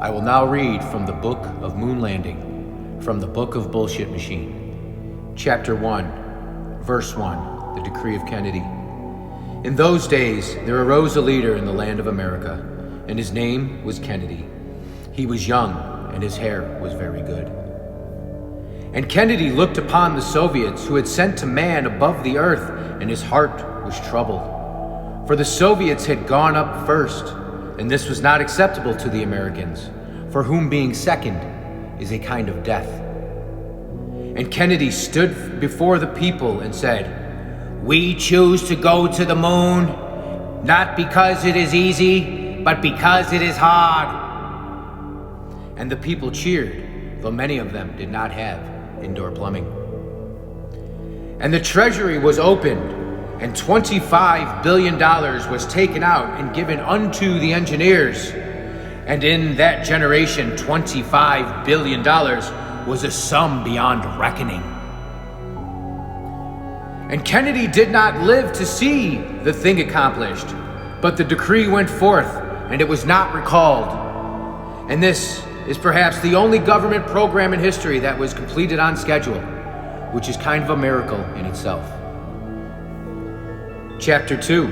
I will now read from the Book of Moon Landing, from the Book of Bullshit Machine. Chapter 1, Verse 1, The Decree of Kennedy. In those days, there arose a leader in the land of America, and his name was Kennedy. He was young, and his hair was very good. And Kennedy looked upon the Soviets who had sent to man above the earth, and his heart was troubled. For the Soviets had gone up first, and this was not acceptable to the Americans, for whom being second is a kind of death. And Kennedy stood before the people and said, "We choose to go to the moon, not because it is easy, but because it is hard." And the people cheered, though many of them did not have indoor plumbing. And the treasury was opened, and $25 billion was taken out and given unto the engineers. And in that generation, $25 billion was a sum beyond reckoning. And Kennedy did not live to see the thing accomplished, but the decree went forth, and it was not recalled. And this is perhaps the only government program in history that was completed on schedule, which is kind of a miracle in itself. Chapter 2,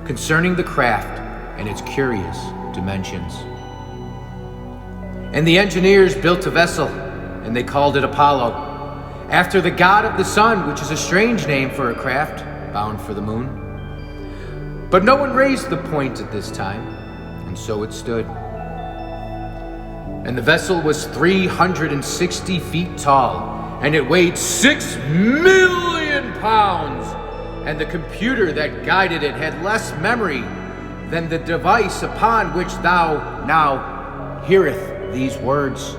Concerning the Craft and its Curious Dimensions. And the engineers built a vessel, and they called it Apollo, after the god of the sun, which is a strange name for a craft bound for the moon. But no one raised the point at this time, and so it stood. And the vessel was 360 feet tall, and it weighed 6 million pounds. And the computer that guided it had less memory than the device upon which thou now heareth these words.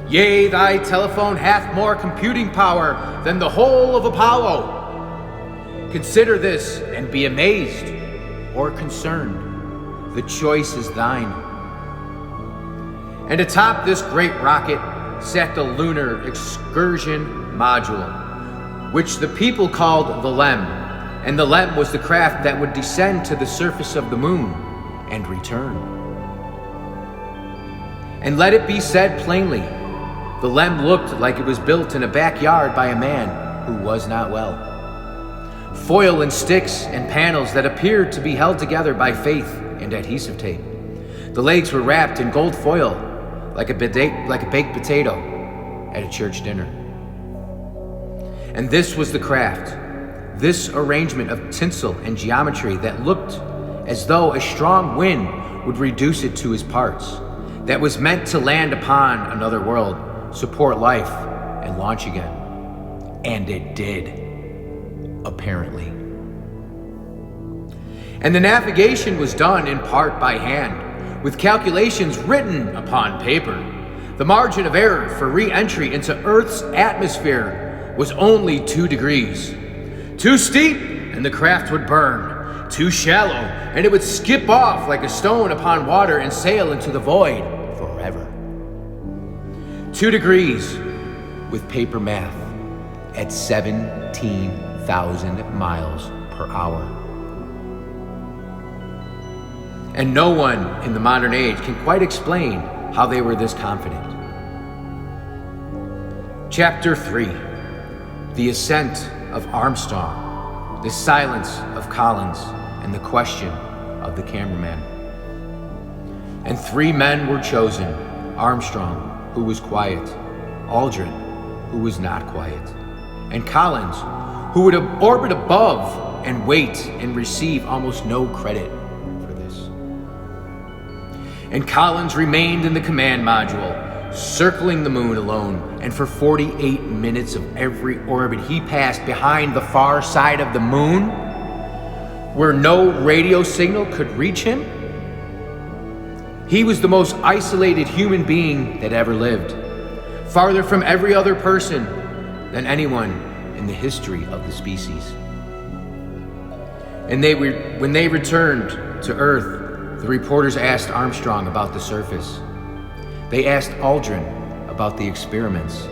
Yea, thy telephone hath more computing power than the whole of Apollo. Consider this and be amazed or concerned. The choice is thine. And atop this great rocket sat the Lunar Excursion Module, which the people called the LEM, and the LEM was the craft that would descend to the surface of the moon and return. And let it be said plainly, the LEM looked like it was built in a backyard by a man who was not well. Foil and sticks and panels that appeared to be held together by faith and adhesive tape. The legs were wrapped in gold foil like a baked potato at a church dinner. And this was the craft, this arrangement of tinsel and geometry that looked as though a strong wind would reduce it to its parts, that was meant to land upon another world, support life, and launch again. And it did, apparently. And the navigation was done in part by hand, with calculations written upon paper. The margin of error for re-entry into Earth's atmosphere was only 2 degrees. Too steep, and the craft would burn. Too shallow, and it would skip off like a stone upon water and sail into the void forever. 2 degrees with paper math at 17,000 miles per hour. And no one in the modern age can quite explain how they were this confident. Chapter 3, The Ascent of Armstrong, the Silence of Collins, and the Question of the Cameraman. And 3 men were chosen: Armstrong, who was quiet; Aldrin, who was not quiet; and Collins, who would orbit above and wait and receive almost no credit for this. And Collins remained in the command module, circling the moon alone, and for 48 minutes of every orbit he passed behind the far side of the moon, where no radio signal could reach him. He was the most isolated human being that ever lived, farther from every other person than anyone in the history of the species. And when they returned to Earth, the reporters asked Armstrong about the surface. They asked Aldrin about the experiments.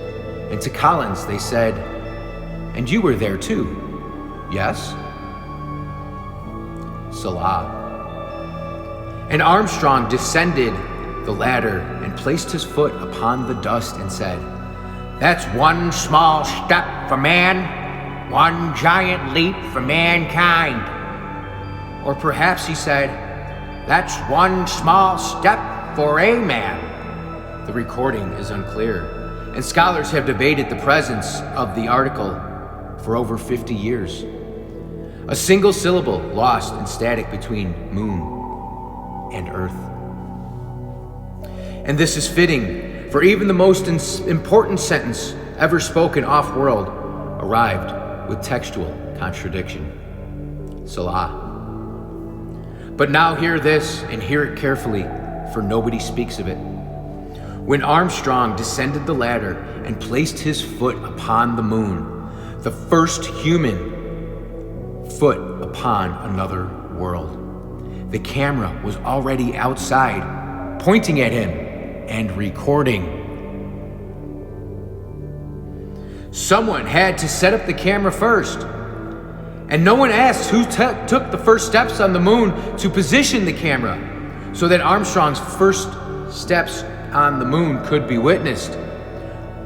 And to Collins they said, "And you were there too, yes?" Salah. And Armstrong descended the ladder and placed his foot upon the dust and said, "That's one small step for man, one giant leap for mankind." Or perhaps he said, "That's one small step for a man." The recording is unclear, and scholars have debated the presence of the article for over 50 years. A single syllable lost in static between moon and earth. And this is fitting, for even the most important sentence ever spoken off-world arrived with textual contradiction. Salah. But now hear this, and hear it carefully, for nobody speaks of it. When Armstrong descended the ladder and placed his foot upon the moon, the first human foot upon another world, the camera was already outside, pointing at him and recording. Someone had to set up the camera first, and no one asked who took the first steps on the moon to position the camera so that Armstrong's first steps on the moon could be witnessed.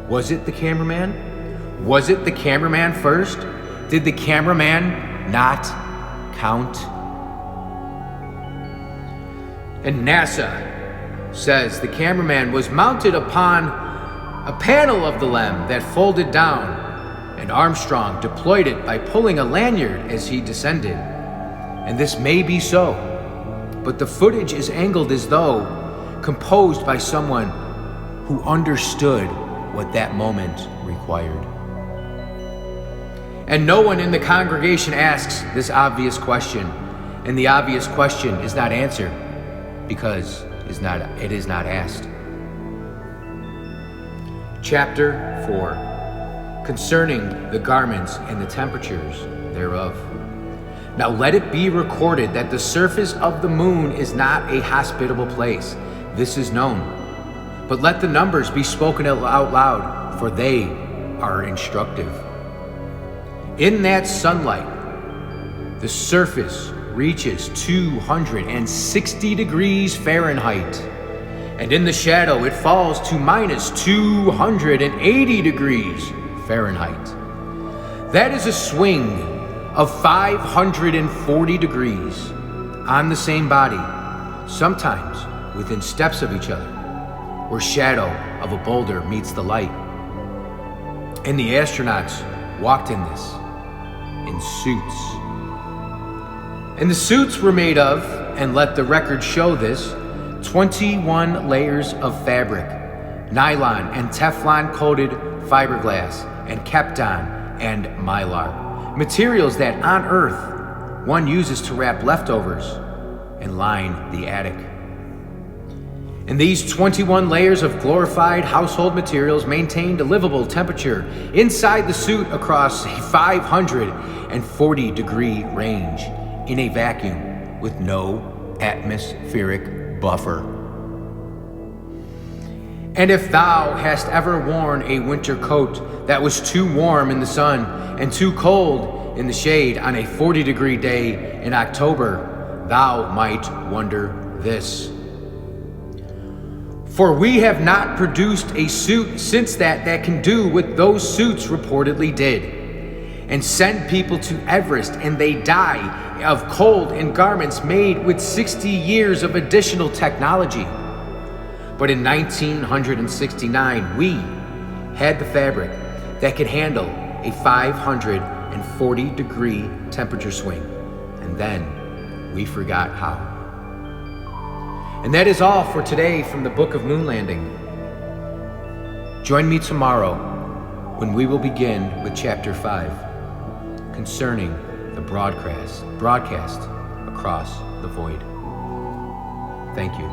Was it the cameraman? Was it the cameraman first? Did the cameraman not count? And NASA says the cameraman was mounted upon a panel of the LEM that folded down, and Armstrong deployed it by pulling a lanyard as he descended. And this may be so, but the footage is angled as though composed by someone who understood what that moment required. And no one in the congregation asks this obvious question, and the obvious question is not answered because it is not asked. Chapter 4, concerning the garments and the temperatures thereof. Now let it be recorded that the surface of the moon is not a hospitable place. This is known. But let the numbers be spoken out loud, for they are instructive. In that sunlight, the surface reaches 260 degrees Fahrenheit, and in the shadow it falls to minus 280 degrees Fahrenheit. That is a swing of 540 degrees on the same body, sometimes within steps of each other, where shadow of a boulder meets the light. And the astronauts walked in this, in suits. And the suits were made of, and let the record show this, 21 layers of fabric, nylon and Teflon coated fiberglass, and Kapton and Mylar, materials that on Earth one uses to wrap leftovers and line the attic. And these 21 layers of glorified household materials maintained a livable temperature inside the suit across a 540 degree range in a vacuum with no atmospheric buffer. And if thou hast ever worn a winter coat that was too warm in the sun and too cold in the shade on a 40 degree day in October, thou might wonder this. For we have not produced a suit since that can do what those suits reportedly did, and send people to Everest and they die of cold in garments made with 60 years of additional technology. But in 1969, we had the fabric that could handle a 540 degree temperature swing, and then we forgot how. And that is all for today from the Book of Moon Landing. Join me tomorrow when we will begin with Chapter 5, concerning the broadcast across the void. Thank you.